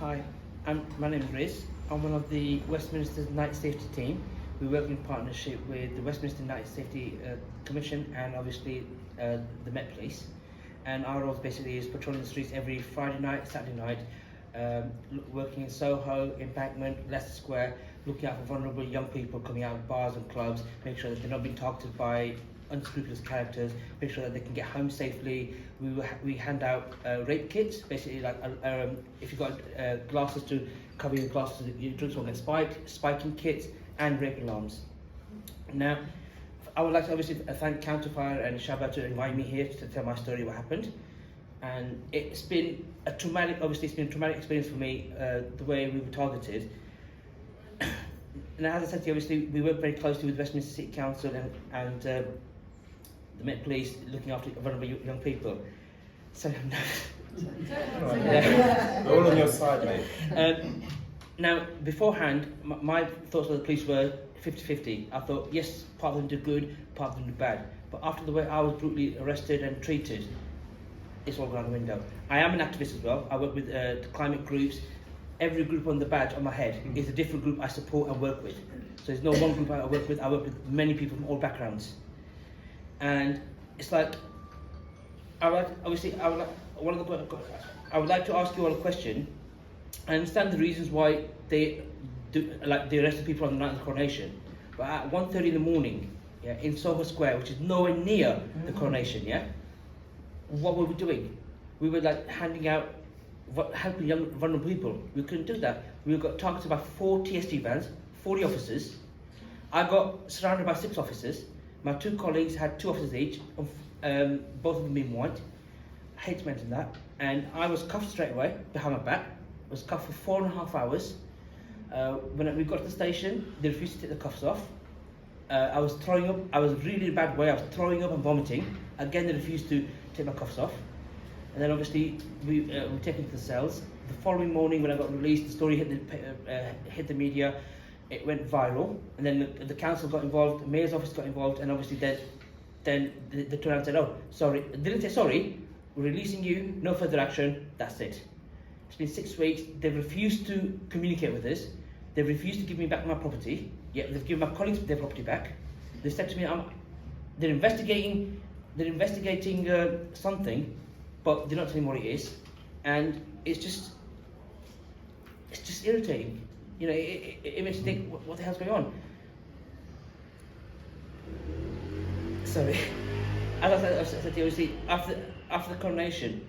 Hi, my name is Riz. I'm one of the Westminster Night Safety team. We work in partnership with the Westminster Night Safety Commission and obviously the Met Police. And our role basically is patrolling the streets every Friday night, Saturday night, working in Soho, Embankment, Leicester Square, looking out for vulnerable young people coming out of bars and clubs, make sure that they're not being targeted by unscrupulous characters, make sure that they can get home safely. We hand out rape kits, basically like if you've got glasses to cover your glasses, your drinks won't get spiked, spiking kits and rape alarms. Now, I would like to obviously thank Counterfire and Shabba to invite me here to tell my story, what happened. And it's been a traumatic experience for me, the way we were targeted. And as I said to you, obviously we work very closely with Westminster City Council and the Met Police, looking after vulnerable young people. So We're all on your side, mate. Now, beforehand, my thoughts of the police were 50-50. I thought, yes, part of them do good, part of them do bad. But after the way I was brutally arrested and treated, it's all gone out the window. I am an activist as well. I work with climate groups. Every group on the badge on my head is a different group I support and work with. So there's no one group I work with. I work with many people from all backgrounds. And it's like, I would like to ask you all a question. I understand the reasons why they arrested people on the night of the coronation, but at 1:30 in the morning, yeah, in Soho Square, which is nowhere near the coronation, yeah, what were we doing? We were like handing out, helping young vulnerable people. We couldn't do that. We got targeted by 4 TST vans, 40 officers. I got surrounded by 6 officers. My 2 colleagues had 2 officers each, both of them being white. I hate to mention that. And I was cuffed straight away behind my back. I was cuffed for 4.5 hours. When we got to the station, they refused to take the cuffs off. I was throwing up. I was really in a bad way. I was throwing up and vomiting. Again, they refused to take my cuffs off. And then obviously we were taken to the cells. The following morning, when I got released, the story hit the media. It went viral, and then the council got involved, the mayor's office got involved, and obviously then they turned around and said, "Oh, sorry." They didn't say sorry. We're releasing you. No further action. That's it. It's been 6 weeks. They've refused to communicate with us. They've refused to give me back my property. Yet they've given my colleagues their property back. They said to me, "They're investigating. They're investigating something, but they're not telling me what it is." And it's just irritating. You know, it makes you think, what the hell's going on? Sorry. As I said to you, obviously, after the coronation,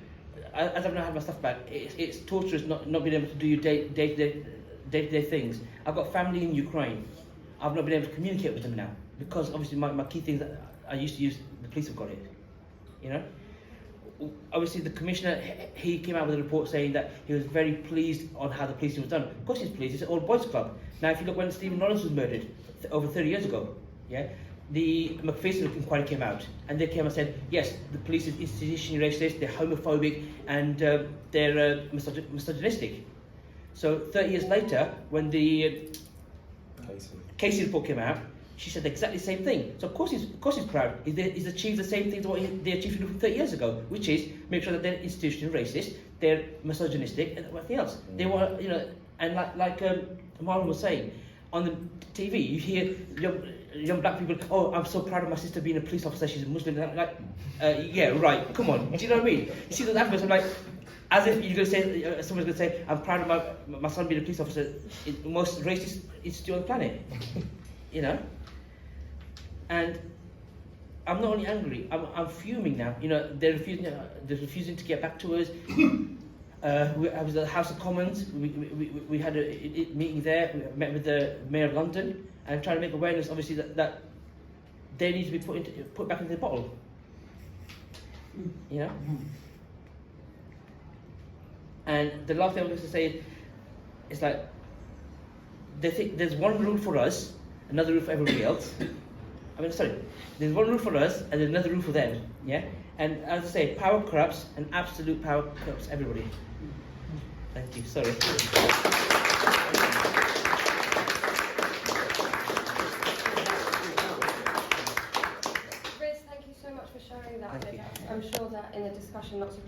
as I've now had my stuff back, it's torturous not being able to do your day-to-day things. I've got family in Ukraine. I've not been able to communicate with them now, because obviously my key things that I used to use, the police have got it. You know? Obviously the commissioner, he came out with a report saying that he was very pleased on how the policing was done. Of course he's pleased, it's an old boys club. Now if you look when Stephen Lawrence was murdered, over 30 years ago, yeah, the McPherson inquiry came out, and they came and said, yes, the police is institutionally racist, they're homophobic, and they're misogynistic. So 30 years later, when the Casey report came out, she said exactly the same thing. So of course he's proud. He's achieved the same thing as what they achieved 30 years ago, which is make sure that they're institutionally racist, they're misogynistic, and everything else. They were, you know, and like Marlon was saying, on the TV you hear young black people, "Oh, I'm so proud of my sister being a police officer. She's a Muslim." Like, yeah, right. Come on. Do you know what I mean? You see those adverts, I'm like, as if you're gonna say, someone's gonna say, "I'm proud of my son being a police officer." It's the most racist institute on the planet. You know. And I'm not only angry, I'm fuming now. You know, they're refusing to get back to us. I was at the House of Commons. We had a meeting there. We met with the Mayor of London and trying to make awareness, obviously, that they need to be put back into the bottle. You know. And the last thing I was going to say is like, they think there's one rule for us, another rule for everybody else. There's one rule for us and there's another rule for them, yeah? And as I say, power corrupts, and absolute power corrupts everybody. Thank you, sorry. Riz, thank you so much for sharing that. I'm sure that in the discussion lots of people